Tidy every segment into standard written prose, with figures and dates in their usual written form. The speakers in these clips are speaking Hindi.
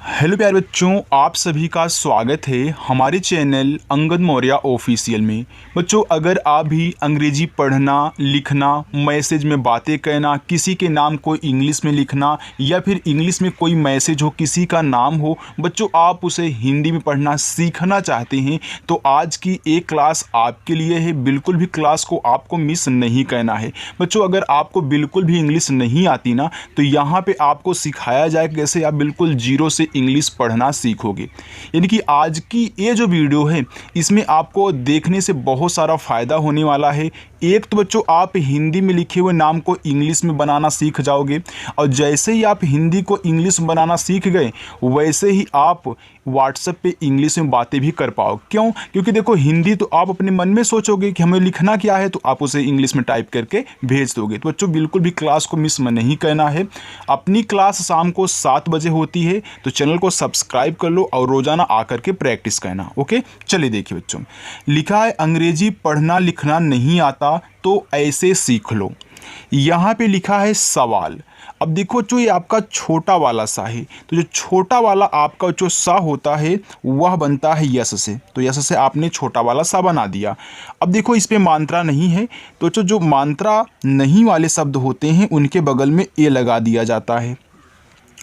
हेलो प्यारे बच्चों, आप सभी का स्वागत है हमारे चैनल अंगद मौर्य ऑफिशियल में। बच्चों, अगर आप भी अंग्रेजी पढ़ना, लिखना, मैसेज में बातें कहना, किसी के नाम को इंग्लिश में लिखना या फिर इंग्लिश में कोई मैसेज हो, किसी का नाम हो, बच्चों आप उसे हिंदी में पढ़ना सीखना चाहते हैं तो आज की एक क्लास आपके लिए है। बिल्कुल भी क्लास को आपको मिस नहीं करना है। बच्चों, अगर आपको बिल्कुल भी इंग्लिश नहीं आती ना तो यहाँ पे आपको सिखाया जाए कैसे आप बिल्कुल जीरो से इंग्लिश पढ़ना सीखोगे। यानी कि आज की ये जो वीडियो है इसमें आपको देखने से बहुत सारा फ़ायदा होने वाला है। एक तो बच्चों आप हिंदी में लिखे हुए नाम को इंग्लिश में बनाना सीख जाओगे और जैसे ही आप हिंदी को इंग्लिश में बनाना सीख गए वैसे ही आप व्हाट्सएप पे इंग्लिश में बातें भी कर पाओ। क्यों? क्योंकि देखो हिंदी तो आप अपने मन में सोचोगे कि हमें लिखना क्या है तो आप उसे इंग्लिश में टाइप करके भेज दोगे। तो बच्चों बिल्कुल भी क्लास को मिस नहीं करना है। अपनी क्लास शाम को 7 बजे होती है तो चैनल को सब्सक्राइब कर लो और रोज़ाना आकर के प्रैक्टिस करना। ओके, चलिए देखिए बच्चों, लिखा है अंग्रेजी पढ़ना लिखना नहीं आता तो ऐसे सीख लो। यहाँ पे लिखा है सवाल। अब देखो जो ये आपका छोटा वाला सा है तो जो छोटा वाला आपका जो सा होता है वह बनता है यस से, तो यस से आपने छोटा वाला सा बना दिया। अब देखो इस पे मात्रा नहीं है तो जो मात्रा नहीं वाले शब्द होते हैं उनके बगल में ए लगा दिया जाता है।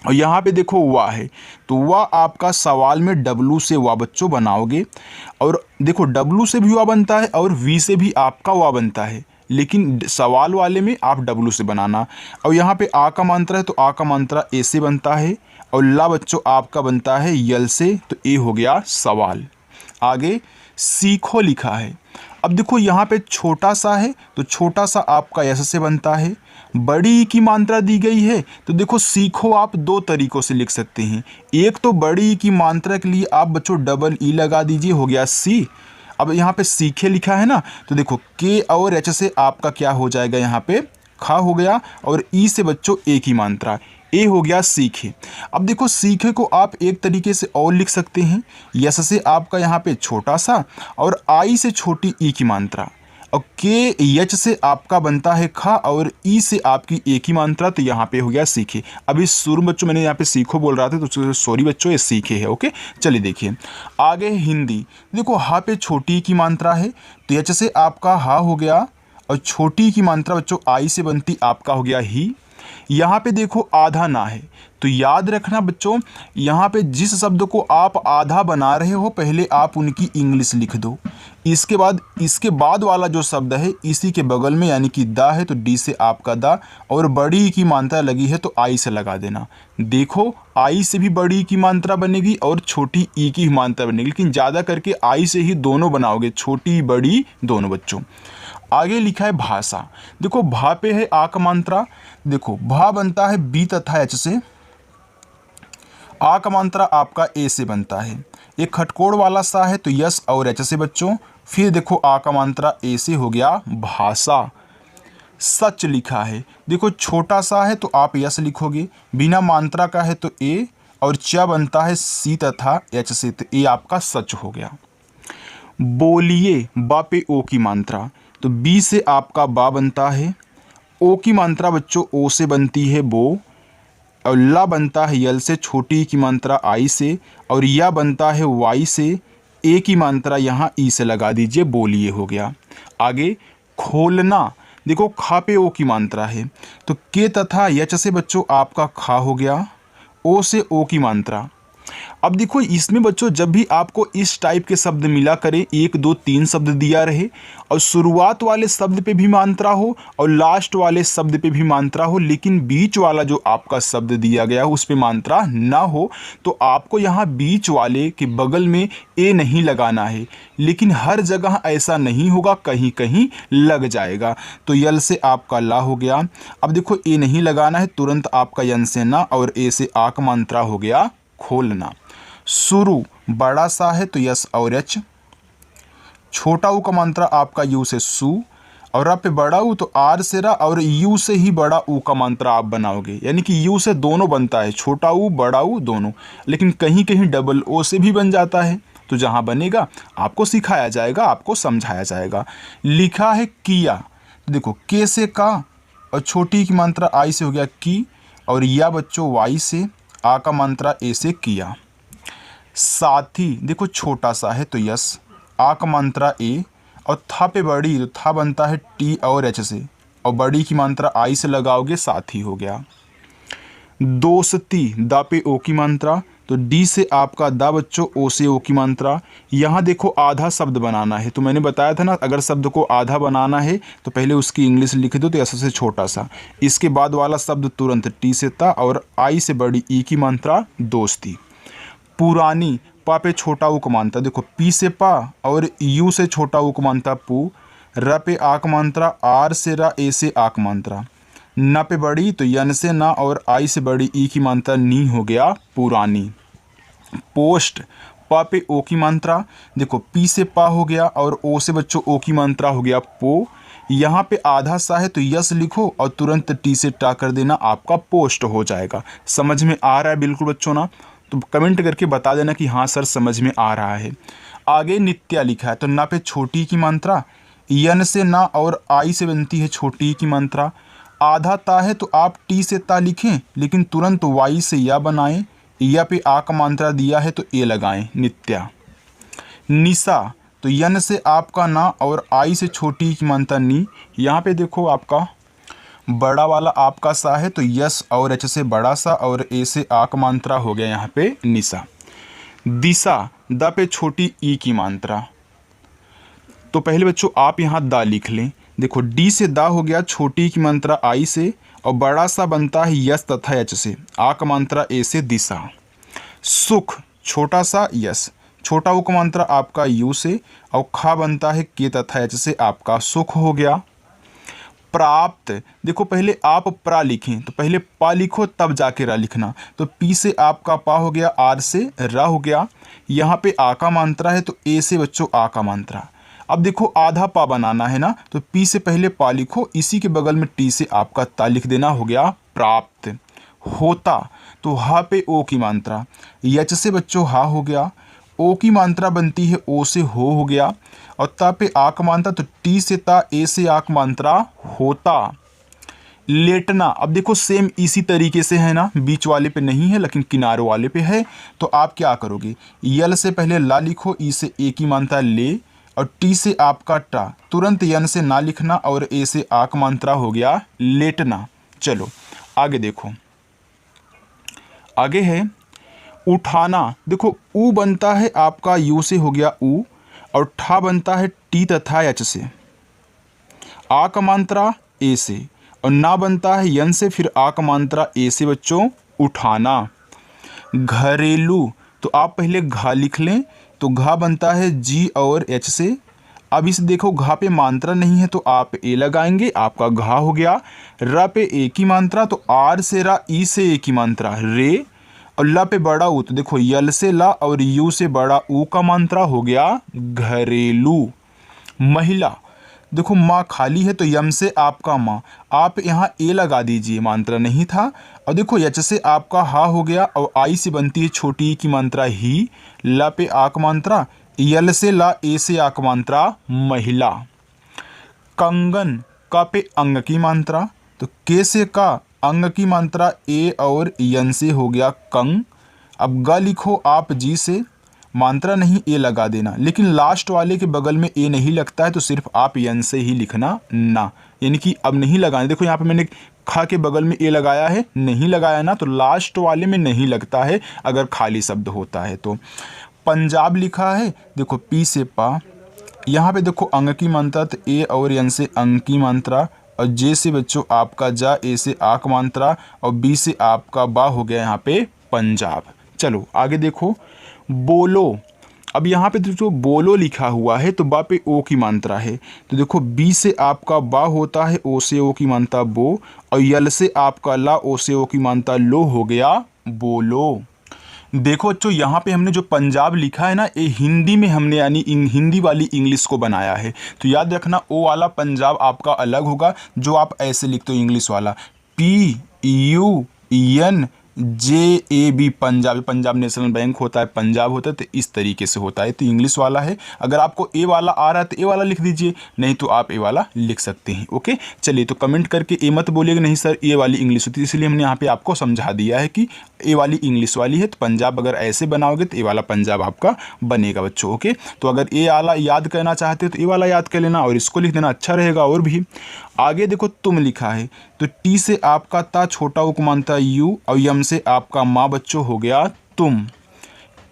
और यहाँ पे देखो वाह है तो वाह आपका सवाल में डब्लू से वाह बच्चों बनाओगे। और देखो डब्लू से भी वाह बनता है और वी से भी आपका वाह बनता है, लेकिन सवाल वाले में आप डब्लू से बनाना। और यहाँ पे आ का मात्रा है तो आ का मात्रा ए से बनता है और ला बच्चों आपका बनता है यल से, तो ए हो गया सवाल। आगे सीखो लिखा है। अब देखो यहाँ पे छोटा सा है तो छोटा सा आपका यस से बनता है। बड़ी की मात्रा दी गई है तो देखो सीखो आप दो तरीक़ों से लिख सकते हैं। एक तो बड़ी की मात्रा के लिए आप बच्चों डबल ई लगा दीजिए, हो गया सी। अब यहाँ पे सीखे लिखा है ना तो देखो के और एच से आपका क्या हो जाएगा, यहाँ पे खा हो गया और ई से बच्चों ए की मात्रा, ए हो गया सीखे। अब देखो सीखे को आप एक तरीके से और लिख सकते हैं, यस से आपका यहाँ पे छोटा सा और आई से छोटी ई की मात्रा और के एच से आपका बनता है खा और ई से आपकी ए की मात्रा, तो यहाँ पे हो गया सीखे। अभी शुरू बच्चों मैंने यहाँ पे सीखो बोल रहा था तो सॉरी बच्चों ये सीखे है। ओके, चलिए देखिए आगे हिंदी। देखो हा पे छोटी की मात्रा है तो एच से आपका हा हो गया और छोटी की मात्रा बच्चों आई से बनती आपका हो गया ही। यहाँ पे देखो आधा ना है तो याद रखना बच्चों यहाँ पे जिस शब्द को आप आधा बना रहे हो पहले आप उनकी इंग्लिश लिख दो। इसके बाद वाला जो शब्द है इसी के बगल में यानी कि दा है तो डी से आपका दा और बड़ी की मात्रा लगी है तो आई से लगा देना। देखो आई से भी बड़ी की मात्रा बनेगी और छोटी ई की मात्रा बनेगी, लेकिन ज़्यादा करके आई से ही दोनों बनाओगे, छोटी बड़ी दोनों बच्चों। आगे लिखा है भाषा। देखो भा पे है आ का मात्रा, देखो भा बनता है बी तथा एच से, आ का मात्रा आपका ए से बनता है। एक खटकोड़ वाला सा है तो यस और एच से बच्चों, फिर देखो आ का मात्रा ए से हो गया भाषा। सच लिखा है, देखो छोटा सा है तो आप यस लिखोगे, बिना मात्रा का है तो ए और च बनता है सी तथा एच से, तो ए आपका सच हो गया। बोलिए बा पे ओ की मात्रा तो बी से आपका बा बनता है, ओ की मात्रा बच्चों ओ से बनती है बो और ला बनता है यल से, छोटी की मात्रा आई से और या बनता है वाई से, ए की मात्रा यहाँ ई से लगा दीजिए, बोलिए हो गया। आगे खोलना। देखो खा पे ओ की मात्रा है तो के तथा यच से बच्चों आपका खा हो गया, ओ से ओ की मात्रा। अब देखो इसमें बच्चों जब भी आपको इस टाइप के शब्द मिला करें, 1 2 3 शब्द दिया रहे और शुरुआत वाले शब्द पे भी मात्रा हो और लास्ट वाले शब्द पे भी मात्रा हो, लेकिन बीच वाला जो आपका शब्द दिया गया हो उस पे मात्रा ना हो, तो आपको यहाँ बीच वाले के बगल में ए नहीं लगाना है। लेकिन हर जगह ऐसा नहीं होगा, कहीं कहीं लग जाएगा। तो यल से आपका ला हो गया। अब देखो ए नहीं लगाना है, तुरंत आपका यन से ना और ए से आ का मात्रा हो गया खोलना। शुरू बड़ा सा है तो यस और एच, छोटा ऊ का मात्रा आपका यू से सू और अब पे बड़ा ऊ तो आर से रा और यू से ही बड़ा ऊ का मात्रा आप बनाओगे, यानी कि यू से दोनों बनता है, छोटा ऊ बड़ा ऊ दोनों, लेकिन कहीं कहीं डबल ओ से भी बन जाता है। तो जहाँ बनेगा आपको सिखाया जाएगा, आपको समझाया जाएगा। लिखा है किया, देखो के से का और छोटी की मात्रा आई से हो गया की और या बच्चों वाई से आ का मात्रा ए से किया। साथी देखो छोटा सा है तो यस, आ का मात्रा ए, और था पे बड़ी तो था बनता है टी और एच से, और बड़ी की मात्रा आई से लगाओगे साथी हो गया। दोस्ती दा पे ओ की मात्रा, तो डी से आपका दा बच्चों, ओ से ओ की मात्रा। यहाँ देखो आधा शब्द बनाना है, तो मैंने बताया था ना अगर शब्द को आधा बनाना है तो पहले उसकी इंग्लिश लिख दो, तो ऐसा से छोटा सा, इसके बाद वाला शब्द तुरंत टी से ता और आई से बड़ी ई की मात्रा दोस्ती। पुरानी पा पे छोटा ऊ का मात्रा, देखो पी से पा और यू से छोटा ऊ का मात्रा पू। र पे आ का मात्रा, आर से रा, ए से आ का मात्रा। न पे बड़ी तो यन से ना और आई से बड़ी ई की मात्रा नी हो गया पुरानी। पोस्ट पा पे ओ की मात्रा, देखो पी से पा हो गया और ओ से बच्चों ओ की मात्रा हो गया पो। यहाँ पे आधा सा है तो यस लिखो और तुरंत टी से टा कर देना, आपका पोस्ट हो जाएगा। समझ में आ रहा है बिल्कुल बच्चों ना? तो कमेंट करके बता देना कि हाँ सर समझ में आ रहा है। आगे नित्या लिखा है तो ना पे छोटी की मात्रा, यन से ना और आई से बनती है छोटी की मात्रा। आधा ता है तो आप टी से ता लिखें लेकिन तुरंत वाई से या बनाएं, या पे आ का मात्रा दिया है तो ए लगाएं नित्या। निशा तो यन से आपका ना और आई से छोटी की मात्रा नी। यहाँ पे देखो आपका बड़ा वाला आपका सा है तो यस और एच से बड़ा सा और ए से आ का मात्रा हो गया यहाँ पे निशा। दिशा द पे छोटी ई की मात्रा, तो पहले बच्चों आप यहाँ दा लिख लें। देखो डी से दा हो गया छोटी की मात्रा आई से और बड़ा सा बनता है यस तथा एच से, आ का मात्रा ए से दिशा। सुख छोटा सा यस, छोटा ऊ का मात्रा आपका यू से और खा बनता है के तथा एच से, आपका सुख हो गया। प्राप्त देखो पहले आप प्रा लिखें तो पहले पा लिखो तब जाके रा लिखना, तो पी से आपका पा हो गया, आर से रा हो गया। यहाँ पे आ का मात्रा है तो ए से बच्चों आ का मात्रा। अब देखो आधा पा बनाना है ना, तो पी से पहले पा लिखो, इसी के बगल में टी से आपका ता लिख देना, हो गया प्राप्त। होता तो हा पे ओ की मात्रा, यच से बच्चों हा हो गया, ओ की मात्रा बनती है ओ से हो गया, और ता पे आ का मात्रा तो टी से ता, ए से आ का मात्रा होता। लेटना अब देखो सेम इसी तरीके से है ना, बीच वाले पे नहीं है लेकिन किनारे वाले पे है, तो आप क्या करोगे, यल से पहले ला लिखो, ई से ए की मात्रा ले, और टी से आपका टा, तुरंत यन से ना लिखना और ए से आ का मात्रा हो गया लेटना। चलो आगे देखो, आगे है उठाना। देखो ऊ बनता है आपका यू से हो गया ऊ, और ठा बनता है टी तथा एच से, आ का मात्रा ए से, और ना बनता है यन से, फिर आ का मात्रा ए से बच्चों उठाना। घरेलू तो आप पहले घा लिख लें, तो घा बनता है जी और एच से। अब इस देखो घा पे मात्रा नहीं है तो आप ए लगाएंगे, आपका घा हो गया। रा पे ए की मात्रा तो आर से रा, ई से ए की मात्रा रे, और ला पे बड़ा ऊ तो देखो यल से ला और यू से बड़ा ऊ का मात्रा हो गया घरेलू। महिला देखो माँ खाली है तो यम से आपका माँ, आप यहाँ ए लगा दीजिए, मात्रा नहीं था। और देखो यच से आपका हा हो गया और आई से बनती है छोटी की मात्रा ही, ला पे आ का मात्रा, यल से ला, ए से आ का मात्रा महिला। कंगन का पे अंग की मात्रा, तो के से का, अंग की मात्रा ए और यन से हो गया कंग। अब ग लिखो आप जी से, मात्रा नहीं ए लगा देना, लेकिन लास्ट वाले के बगल में ए नहीं लगता है तो सिर्फ आप यन से ही लिखना ना, यानी कि अब नहीं लगाना। देखो यहाँ पे मैंने खा के बगल में ए लगाया है, नहीं लगाया ना, तो लास्ट वाले में नहीं लगता है अगर खाली शब्द होता है तो। पंजाब लिखा है, देखो पी से पा, यहाँ पे देखो अंग की मात्रा तो ए और यन से अंग की मात्रा, और जे से बच्चों आपका जा, ए से आ का मात्रा, और बी से आपका बा हो गया यहाँ पे पंजाब। चलो आगे देखो बोलो। अब यहाँ पे जो बोलो लिखा हुआ है तो बा पे ओ की मात्रा है, तो देखो बी से आपका बा होता है, ओ से ओ की मात्रा बो, और यल से आपका ला, ओ से ओ की मात्रा लो, हो गया बोलो। देखो बच्चों यहाँ पे हमने जो पंजाब लिखा है ना, ये हिंदी में हमने यानी हिंदी वाली इंग्लिश को बनाया है, तो याद रखना ओ वाला पंजाब आपका अलग होगा जो आप ऐसे लिखते हो इंग्लिश वाला, PUN JAB Punjab, Punjab national bank होता है, पंजाब होता है, तो इस तरीके से होता है। तो इंग्लिश वाला है। अगर आपको ए वाला आ रहा है तो ए वाला लिख दीजिए, नहीं तो आप ए वाला लिख सकते हैं। ओके, चलिए तो कमेंट करके ए मत बोलिएगा नहीं सर ए वाली इंग्लिश होती है, इसलिए हमने यहाँ पे आपको समझा दिया है कि ए वाली इंग्लिश वाली है। तो पंजाब अगर ऐसे बनाओगे तो ए वाला पंजाब आपका बनेगा बच्चों। ओके, तो अगर ए वाला याद करना चाहते हो तो ए वाला याद कर लेना और इसको लिख देना, अच्छा रहेगा। और भी आगे देखो तुम लिखा है, तो टी से आपका ता छोटा उपमानता यू और यम से आपका माँ बच्चों हो गया तुम।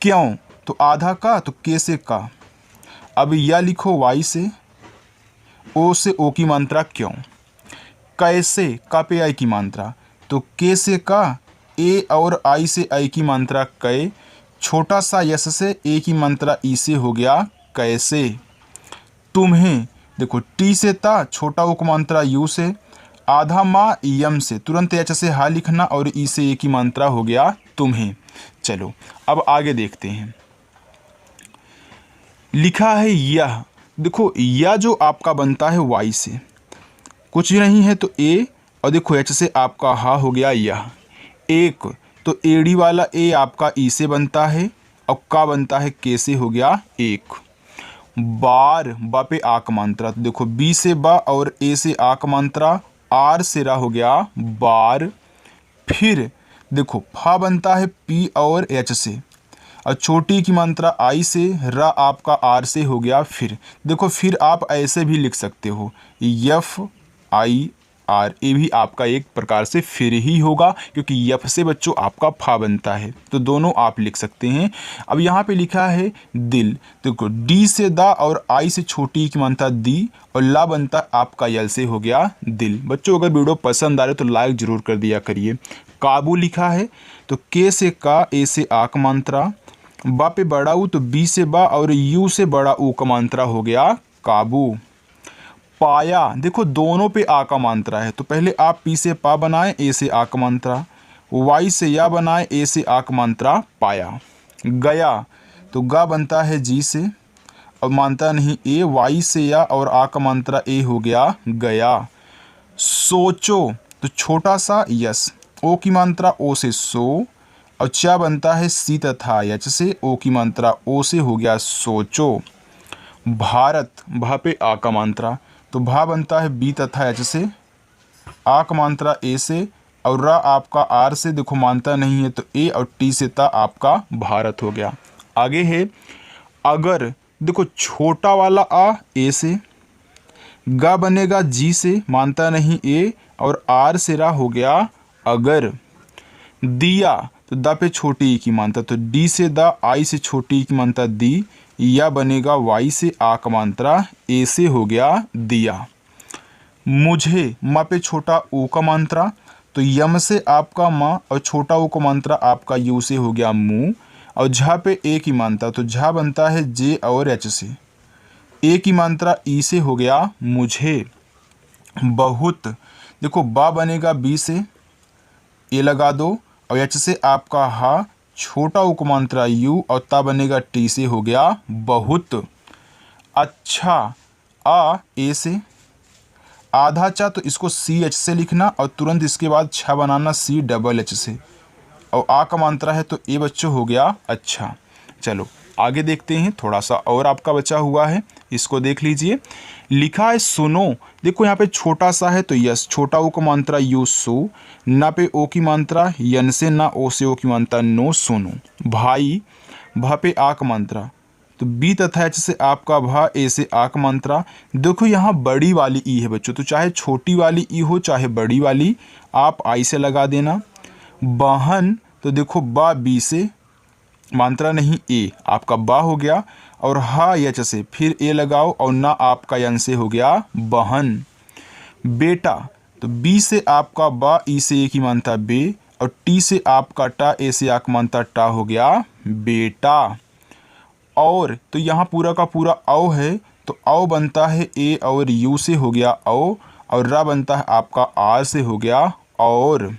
क्यों, तो आधा का, तो के से का। अब या लिखो वाई से, ओ से ओ की मात्रा क्यों। कैसे, का पे आई की मात्रा, तो के से का, ए और आई से आई की मात्रा कै। छोटा सा यस से ए की मात्रा ई से हो गया कैसे। तुम्हें, देखो टी से ता छोटा उपमात्रा यू से, आधा माँ यम से, तुरंत एच से हा लिखना और ई से ए की मात्रा हो गया तुम्हें। चलो अब आगे देखते हैं। लिखा है यह, देखो यह जो आपका बनता है वाई से, कुछ भी नहीं है तो ए, और देखो एच से आपका हा हो गया यह। एक, तो एड़ी वाला ए आपका ई से बनता है और का बनता है के से हो गया एक। बार, बा पे आक मात्रा, तो देखो बी से बा और ए से आक मात्रा, आर से रा हो गया बार। फिर देखो फा बनता है पी और एच से, और छोटी की मात्रा आई से, रा आपका आर से हो गया फिर। देखो फिर आप ऐसे भी लिख सकते हो यफ आई आर, ये भी आपका एक प्रकार से फिर ही होगा क्योंकि यफ से बच्चों आपका फा बनता है, तो दोनों आप लिख सकते हैं। अब यहाँ पे लिखा है दिल, देखो डी से दा और आई से छोटी की मात्रा दी और ला बनता आपका यल से हो गया दिल। बच्चों अगर वीडियो पसंद आ रहे तो लाइक जरूर कर दिया करिए। काबू लिखा है, तो के से का, ए से आक मात्रा, बा पे बड़ा ऊ, तो बी से बा और यू से बड़ा ऊ का मात्रा हो गया काबू। पाया, देखो दोनों पे आ का मात्रा है, तो पहले आप पी से पा बनाए, ए से आ का मात्रा, वाई से या बनाए, ए से आ का मात्रा पाया। गया, तो गा बनता है जी से और मात्रा नहीं ए, वाई से या और आ का मात्रा ए हो गया गया। सोचो, तो छोटा सा यस, ओ की मात्रा ओ से सो और चा बनता है सी तथा यच से, ओ की मात्रा ओ से हो गया सोचो। भारत, भा पे आ का मात्रा, तो भा बनता है बी तथा एच से, आ का मात्रा ए से और रा आपका आर से, देखो मात्रा नहीं है तो ए और टी से ता आपका भारत हो गया। आगे है अगर, देखो छोटा वाला आ ए से, गा बनेगा जी से, मात्रा नहीं ए और आर से रा हो गया अगर। दिया, तो दा पे छोटी ई की मात्रा, तो डी से दा, आई से छोटी ई की मात्रा दी, या बनेगा वाई से आ का मात्रा ए से हो गया दिया। मुझे, माँ पे छोटा ओ का मात्रा, तो यम से आपका माँ और छोटा ओ का मात्रा आपका यू से हो गया मुँह, और झा पे ए की मात्रा, तो झा बनता है जे और एच से, ए की मात्रा ई से हो गया मुझे। बहुत, देखो बा बनेगा बी से, ए लगा दो और एच से आपका हा, छोटा उपमात्रा यू और ता बनेगा टी से हो गया बहुत। अच्छा, आ ए से, आधा चा, तो इसको सी एच से लिखना और तुरंत इसके बाद छा बनाना सी डबल एच से, और आ का मात्रा है तो ए बच्चों हो गया अच्छा। चलो आगे देखते हैं, थोड़ा सा और आपका बचा हुआ है, इसको देख लीजिए। लिखा है सुनो, देखो यहाँ पे छोटा सा है तो यस, छोटा ओ का मात्रा यू सो, ना पे ओ की मात्रा यन से, ना ओ से ओ की मात्रा नो सुनो। भाई, भा पे आ का मात्रा, तो बी तथा एच से आपका भा, ए से आ का मात्रा। देखो यहाँ बड़ी वाली ई है बच्चों, तो चाहे छोटी वाली ई हो चाहे बड़ी वाली, आप आई से लगा देना। बहन, तो देखो बा बी से, मात्रा नहीं ए, आपका बा हो गया, और हा यच से फिर ए लगाओ और ना आपका यन से हो गया बहन। बेटा, तो बी से आपका बा, ई से ए की मात्रा बे, और टी से आपका टा, ए से आ की मात्रा टा हो गया बेटा। और, तो यहाँ पूरा का पूरा औ है, तो औ बनता है ए और यू से हो गया औ, और रा बनता है आपका आर से हो गया और।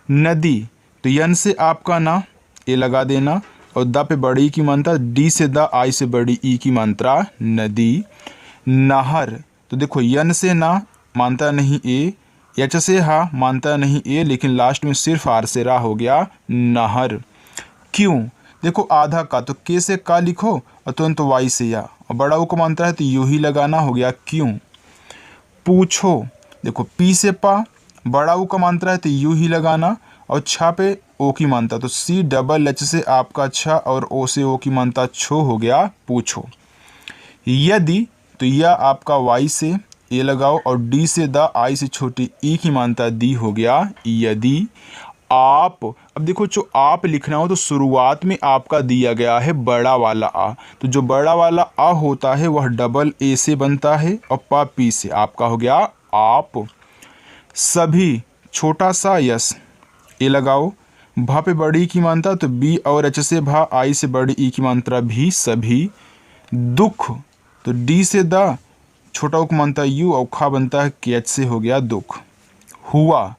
नदी, तो यन से आपका ना, ए लगा देना, और द पे बड़ी की मात्रा, डी से द, आई से बड़ी ई की मात्रा नदी। नहर, तो देखो यन से ना, मात्रा नहीं ए, एच से हा मानता नहीं ए, लेकिन लास्ट में सिर्फ आर से रा हो गया नहर। क्यों? देखो आधा का तो के से का लिखो और तुरंत वाई से या, और बड़ा ऊ को मानता है तो यू ही लगाना, हो गया क्यों। पूछो, देखो पी से पा, बड़ा ऊ का मानता है तो यू ही लगाना, और छा पे ओ की मानता तो सी डबल एच से आपका छा, और ओ से ओ की मानता छो, हो गया पूछो। यदि तो यह आपका वाई से ए लगाओ, और डी से द आई से छोटी ई की मानता दी, हो गया यदि आप। अब देखो जो आप लिखना हो तो शुरुआत में आपका दिया गया है बड़ा वाला आ, तो जो बड़ा वाला आ होता है वह डबल ए से बनता है, और पा पी से, आपका हो गया आप। सभी छोटा सा यस ए लगाओ, भा पे बड़ी की मानता तो बी, और एच से भा आई से बड़ी ई की मात्रा भी, सभी। दुख तो डी से द, छोटा उक मानता यू, और खा बनता है के एच से, हो गया दुख। हुआ,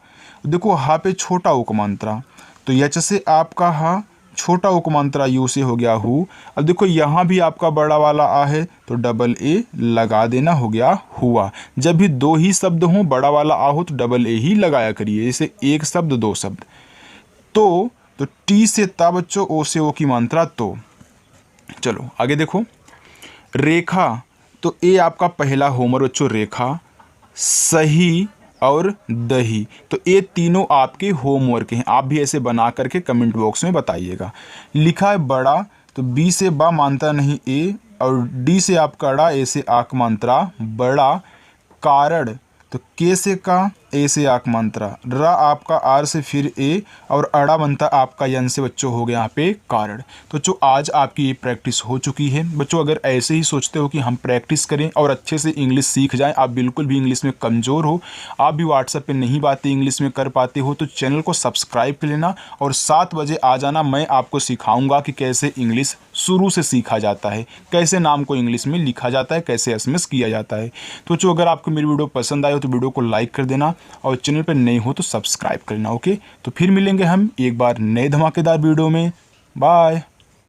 देखो हा पे छोटा उक मात्रा तो एच से आपका हा, छोटा उक मात्रा यू से, हो गया हु। अब देखो यहाँ भी आपका बड़ा वाला आ है तो डबल ए लगा देना, हो गया हुआ। जब भी दो ही शब्द हों, बड़ा वाला आ हो तो डबल ए ही लगाया करिए, जैसे एक शब्द दो शब्द। तो टी से ता बच्चों, ओ से ओ की मात्रा तो। चलो आगे देखो, रेखा तो ए आपका पहला होमवर्क बच्चों, रेखा, सही और दही, तो ये तीनों आपके होमवर्क हैं, आप भी ऐसे बना करके कमेंट बॉक्स में बताइएगा। लिखा है बड़ा तो बी से बा मानता नहीं ए, और डी से आपका अड़ा, ए से आक मात्रा बड़ा। कारण तो के से का, ए से आक मात्रा, रा आपका आर से फिर ए, और अड़ा बनता आपका यन से बच्चों, हो गया यहाँ पे कारण। तो जो आज आपकी ये प्रैक्टिस हो चुकी है बच्चों, अगर ऐसे ही सोचते हो कि हम प्रैक्टिस करें और अच्छे से इंग्लिश सीख जाएं, आप बिल्कुल भी इंग्लिश में कमज़ोर हो, आप भी व्हाट्सएप पे नहीं बातें इंग्लिश में कर पाते हो, तो चैनल को सब्सक्राइब कर लेना और 7 बजे आ जाना। मैं आपको सिखाऊंगा कि कैसे इंग्लिश शुरू से सीखा जाता है, कैसे नाम को इंग्लिश में लिखा जाता है, कैसे एसएमएस किया जाता है। तो जो अगर आपको मेरी वीडियो पसंद आए हो तो वीडियो को लाइक कर देना, और चैनल पर नए हो तो सब्सक्राइब करना। ओके, तो फिर मिलेंगे हम एक बार नए धमाकेदार वीडियो में। बाय।